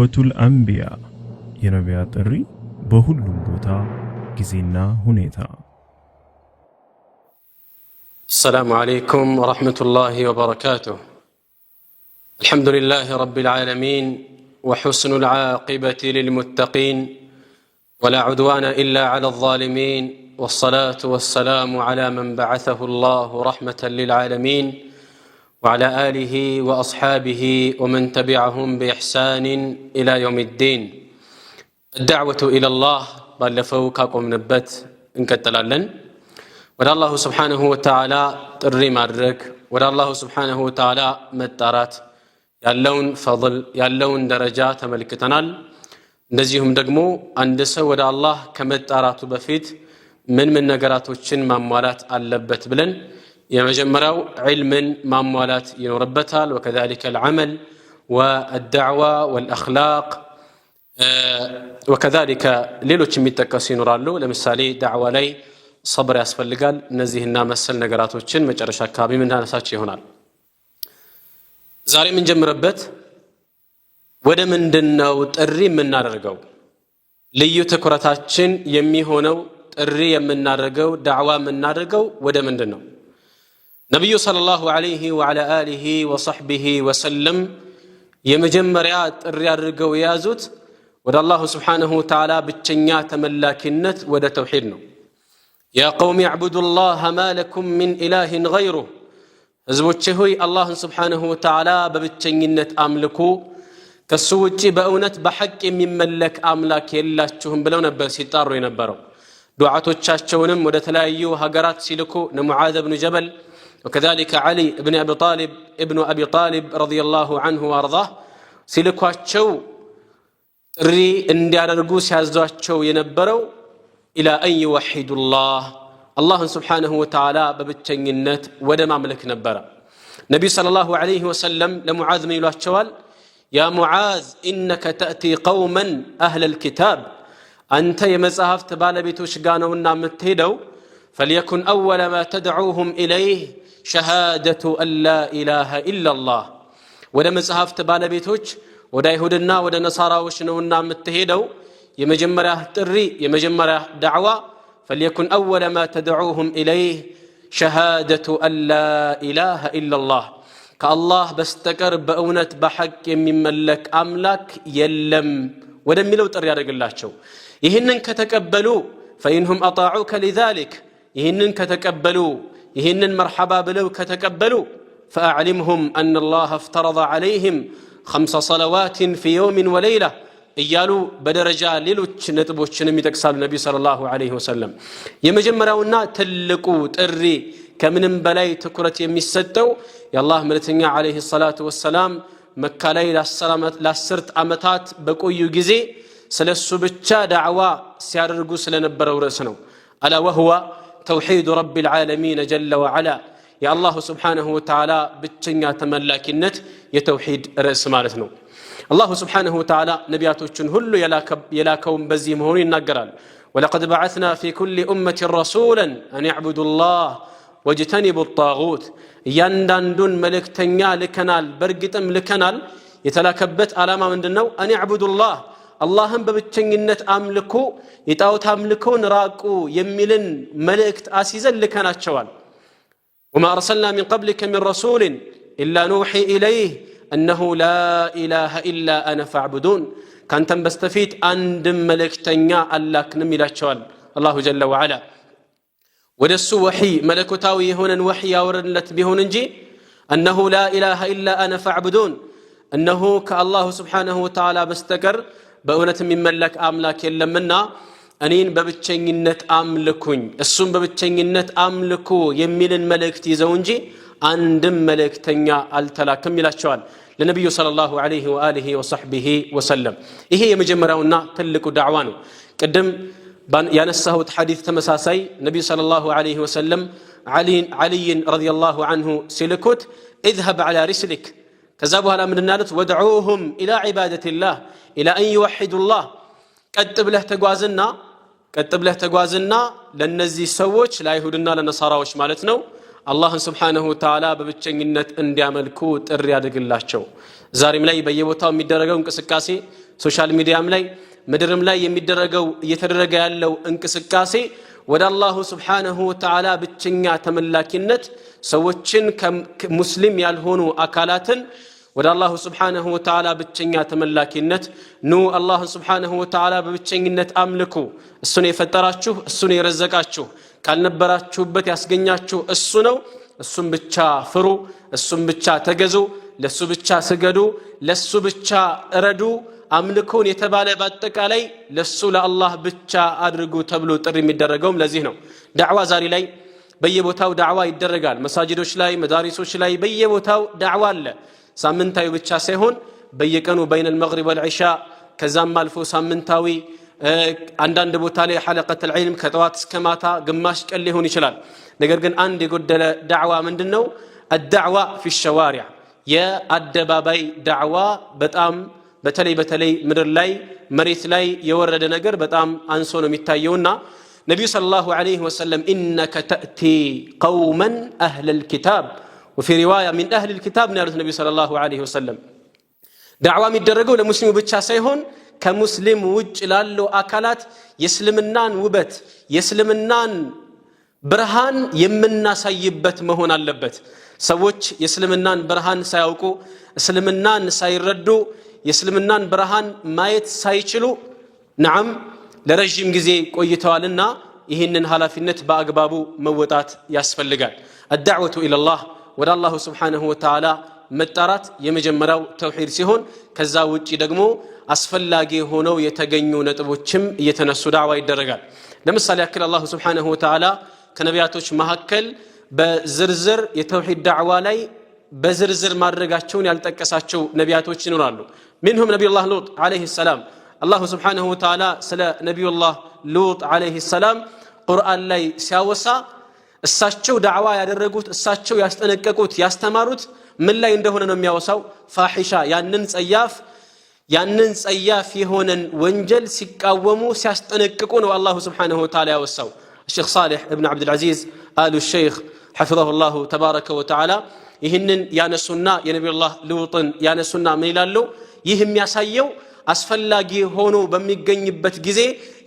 ወቱል አንቢያ የነቢያት ጥሪ በሁሉም ቦታ ጊዜና ሁኔታ። السلام عليكم ورحمة الله وبركاته. الحمد لله رب العالمين وحسن العاقبة للمتقين ولا عدوان إلا على الظالمين والصلاة والسلام على من بعثه الله رحمة للعالمين وعلى آله وأصحابه ومن تبعهم بإحسان إلى يوم الدين. الدعوة إلى الله بالفوق قوم نبت انكتلالن ወደ አላሁ ስብሓንሁ ወተዓላ ጥሪ ማድረግ ወደ አላሁ ስብሓንሁ ወተዓላ መጣራት ያለውን ፈضል ያለውን ደረጃ ተመልክተናል። እንደዚሁም ደግሞ አንድ ሰው ወደ አላህ ከመጣራቱ በፊት ምን ነገራቶችን ማሟላት አለበት ብለን የመጀመሪያው ዒልምን ማሟላት ይኖርበታል። وكذلك العمل والدعوة والأخلاق وكذلك ሌሎች የሚጠቀሱ ይኖራሉ። ለምሳሌ ዳዕዋ ላይ صبر ያስፈልጋል። እነዚህና መሰል ነገራቶችን መጨረሻ አካባቢ ምን ታነሳች ይሆናል። ዛሬ ምን ጀምረበት ወደ ምንድነው ጥሪ የምናደርገው ልዩ ትኩረታችን የሚሆነው ጥሪ የምናደርገው ዳዕዋ የምናደርገው ወደ ምንድነው? ነብዩ ሰለላሁ ዐለይሂ ወዐላ አሊሂ ወሰህቢሂ ወሰለም የመጀመሪያ ጥሪ አድርገው የያዙት ወደ አላሁ ስብሓንሁ ወተዓላ ብቸኛ ተመላኪነት ወደ ተውሂድ ነው። يا قوم اعبدوا الله ما لكم من إله غيره ህዝቦቼ ሆይ አላህን ስብሓንሁ ወተዓላ በብቸኝነት አምልኩ ከሱ ውጪ በእውነት በሐቅ የሚመለክ አምላክ የላችሁም ብለው ነበር ሲጣሩ የነበረው። ዱዓቶቻቸውንም ወደ ተለያዩ ሀገራት ሲልኩ ሙዓዝ ብኑ ጀበል وكذلك علي بن أبي طالب رضي الله عنه وارضاه ሲልኳቸው ጥሪ እንዲያደርጉ ሲያዟቸው የነበረው إلى أن يوحدوا الله سبحانه وتعالى ببتشنينت ودما ملك نبرا. نبي صلى الله عليه وسلم لمعاذ من يلوحشوال يا معاذ إنك تأتي قوما أهل الكتاب أنت يمزهف تبال بيتوش قانوا النامتهدو فليكن أول ما تدعوهم إليه شهادة أن لا إله إلا الله. ودا مزهف تبال بيتوش ودا يهودنا ودا نصارى وشنو النامتهدو يمجمرة تري يمجمرة دعوة فليكن أول ما تدعوهم إليه شهادة أن لا إله إلا الله كالله بستكر بأونة بحق من ملك أملك يلم ودم لو تري رجل الله شو يهنن كتقبلوا فإنهم أطاعوك لذلك يهنن كتقبلوا يهنن مرحبا بلو كتقبلوا فأعلمهم أن الله افترض عليهم 5 صلوات في يوم وليلة እያሉ በደረጃ ሌሎች ነጥቦችንም ይጠቅሳሉ ነብዩ ሰለላሁ ዐለይሂ ወሰለም። የመጀመሪያውና ትልቁ ጥሪ ከምንም በላይ ትኩረት የሚሰጠው የአላህ መልእክተኛ ዐለይሂ ሰላቱ ወሰላም መካ ላይ ለ10 ዓመታት በቆዩ ጊዜ ስለሱ ብቻ ዳዕዋ ሲያደርጉ ስለነበረው ርዕስ ነው። አላ ወህወ ተውሂድ ረቢል ዓለሚን ጀለ ወዐላ የአላሁ ስብሓንሁ ወተዓላ ብቸኛ ተመላኪነት የተውሂድ ርዕስ ማለት ነው። الله سبحانه وتعالى نبياتوچن ሁሉ የላከውን በዚህ መሆኑ ይናገራል። ولقد بعثنا في كل أمة رسولا أن يعبدوا الله واجتنبوا الطاغوت ያንዳንዱን መልእክተኛ ልከናል በርግጥም ልከናል የተላከበት ዓላማ ምንድነው? أن يعبدوا الله አላህን በብቸኝነት አምልኩ የጣዖት አምልኮን ራቁ የሚልን መልእክት አስይዘን ልከናቸዋል። وما أرسلنا من قبلك من رسول إلا نوحي إليه أنه لا إله إلا أنا فاعبدون كانتم بستفيد عند ملكتنيا ألاك نميلا شوال الله جل وعلا ودسو وحي ملكتاوي هنا وحي ورنلت بهن نجي أنه لا إله إلا أنا فاعبدون أنه كالله سبحانه وتعالى بستقر بأونة من ملك أملاك يلا منا أنين ببتشنينت أملكون السن ببتشنينت أملكو يميل ملكتي زونجي عندم ملكتنيا التلاكم إلى الشوال لنبي صلى الله عليه وآله وصحبه وسلم. إيه يمجمرنا تلك دعوانه قدم ينسه حديث تمساسي نبي صلى الله عليه وسلم علي رضي الله عنه سلكت اذهب على رسلك كذابها لا من الناس ودعوهم إلى عبادة الله إلى أن يوحدوا الله كتب له تقوازنا لنزي سوش لا يهودنا لنصارى وش مالتنا አላህን ስብሓንሁ ወተዓላ በብቸኝነት እንዲያመልኩ ጥሪ ያድርግላቸው። ዛሬም ላይ በየቦታው የሚደረገው እንቅስቃሴ ሶሻል ሚዲያም ላይ ምድርም ላይ እየተደረገ ያለው እንቅስቃሴ ወደ አላሁ ስብሓነሁ ወተዓላ ብቸኛ ተመላኪነት ሰዎችን ሙስሊም ያልሆኑ አካላትን ወደ አላሁ ስብሓነሁ ወተዓላ ብቸኛ ተመላኪነት ኑ አላሁ ስብሓነሁ ወተዓላ በብቸኝነት አምልኩ፣ እሱን የፈጠራችሁ እሱን የረዘቃችሁ ካልነበራችሁበት ያስገኛችሁ እሱ ነው፣ እሱን ብቻ ፍሩ፣ እሱን ብቻ ተገዙ፣ ለሱ ብቻ ስገዱ፣ ለሱ ብቻ እረዱ፣ አምልኮን የተባለ በአጠቃላይ ለሱ ለአላህ ብቻ አድርጉ ተብሎ ጥሪ የሚደረገውም ለዚህ ነው። ዳዕዋ ዛሬ ላይ በየቦታው ዳዕዋ ይደረጋል። መሳጅዶች ላይ መዳሪሶች ላይ በየቦታው ዳዕዋ አለ። ሳምንታዊ ብቻ ሳይሆን በየቀኑ በይነ المغرب والعشاء ከዛም አልፎ ሳምንታዊ አንዳንድ ቦታ ላይ ሐለቀተል ዒልም ከጠዋት እስከ ማታ ግማሽ ቀን ሊሆን ይችላል። ነገር ግን አንድ የጎደለ ዳዕዋ ምንድነው? الدعوة في الشوارع የአደባባይ ዳዕዋ በጣም በተለይ ምድር ላይ መሬት ላይ የወረደ ነገር በጣም አንሶ ነው የሚታየውና ነብዩ ሰለላሁ ዐለይሂ ወሰለም ኢነከ ተእቲ ቀውመን አህለል ኪታብ وفي رواية من أهل الكتاب نالت النبي صلى الله عليه وسلم دعوة مدرجوا لمسلم بتشا سيهون كمسلم وجه لالو أكلات يسلمنان وبت يسلمنان برهان يمنا سيبت مهون اللبت سوتش يسلمنان برهان سيوكو يسلمنان سيردو يسلمنان برهان مايت سيشلو نعم لرجيم جزي قويتوالنا ይህንን ኃላፊነት በአግባቡ መወጣት ያስፈልጋል። الدعوة إلى الله ወደ አላሁ ስብሓነሁ ወተዓላ መጣራት የመጀመሪያው ተውሂድ ሲሆን ከዛ ውጪ ደግሞ አስፈላጊ ሆነው የተገኙ ነጥቦችም እየተነሱ ዳዕዋ ይደረጋል። ለምሳሌ ያክል አላሁ ስብሓነሁ ወተዓላ ከነቢያቶች መካከል በዝርዝር የተውሂድ ዳዕዋ ላይ በዝርዝር ማድረጋቸውን ያልጠቀሳቸው ነቢያቶች ይኖራሉ። منهم ነቢዩላህ ሉጥ ዐለይሂ ሰላም አላሁ ስብሓነሁ ወተዓላ ስለ ነቢዩላህ ሉጥ ዐለይሂ ሰላም ቁርአን ላይ ሲያወሳ እሳቸው ዳዕዋ ያደረጉት እሳቸው ያስጠነቀቁት ያስተማሩት ምን ላይ እንደሆነ ነው የሚያወሳው? ፋሒሻ ያንን ጸያፍ የሆነን ወንጀል ሲቃወሙ ሲያስጠነቅቁ ነው አላሁ ስብሓነሁ ወተዓላ ያወሳው። الشيخ صالح ابن عبد العزيز آل الشيخ حفظه الله تبارك وتعالى ይህንን ያነሱና የነቢዩላህ ሉጥን ያነሱና ምን ይላሉ? ይህ የሚያሳየው አስፈላጊ ሆኖ በሚገኝበት ጊዜ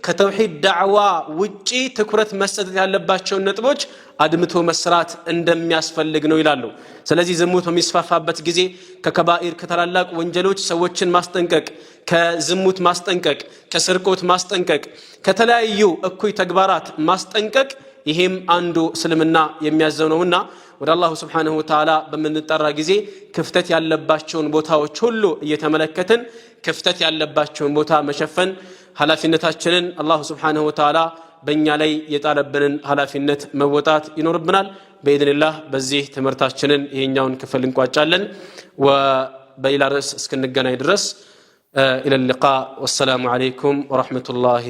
ከተውሂድ ዳዕዋ ውጪ ትኩረት መስጠት ያለባቸውን ነጥቦች አድምቶ መስራት እንደሚያስፈልግ ነው ይላሉ። ስለዚህ ዝሙት በሚስፋፋበት ጊዜ ከከባኢር ከተላላቅ ወንጀሎች ሰዎችን ማስጠንቀቅ፣ ከዝሙት ማስጠንቀቅ፣ ከስርቆት ማስጠንቀቅ፣ ከተለያዩ እኩይ ተግባራት ማስጠንቀቅ ይሄም አንዱ እስልምና የሚያዘው ነውና ወደ አላሁ ስብሓነሁ ወተዓላ በምንጠራ ጊዜ ክፍተት ያለባቸውን ቦታዎች ሁሉ እየተመለከትን ክፍተት ያለባቸውን ቦታ መሸፈን ኃላፊነታችንን አላሁ ስብሓነሁ ወተዓላ በእኛ ላይ የጣለብንን ኃላፊነት መወጣት ይኖርብናል። በኢዝኒላህ በዚህ ትምህርታችንን ይሄኛውን ክፍል እንቋጫለን። በሌላ ርዕስ እስክንገናኝ ድረስ ኢለል ሊቃ ወሰላሙ ዐለይኩም ወረሕመቱላሂ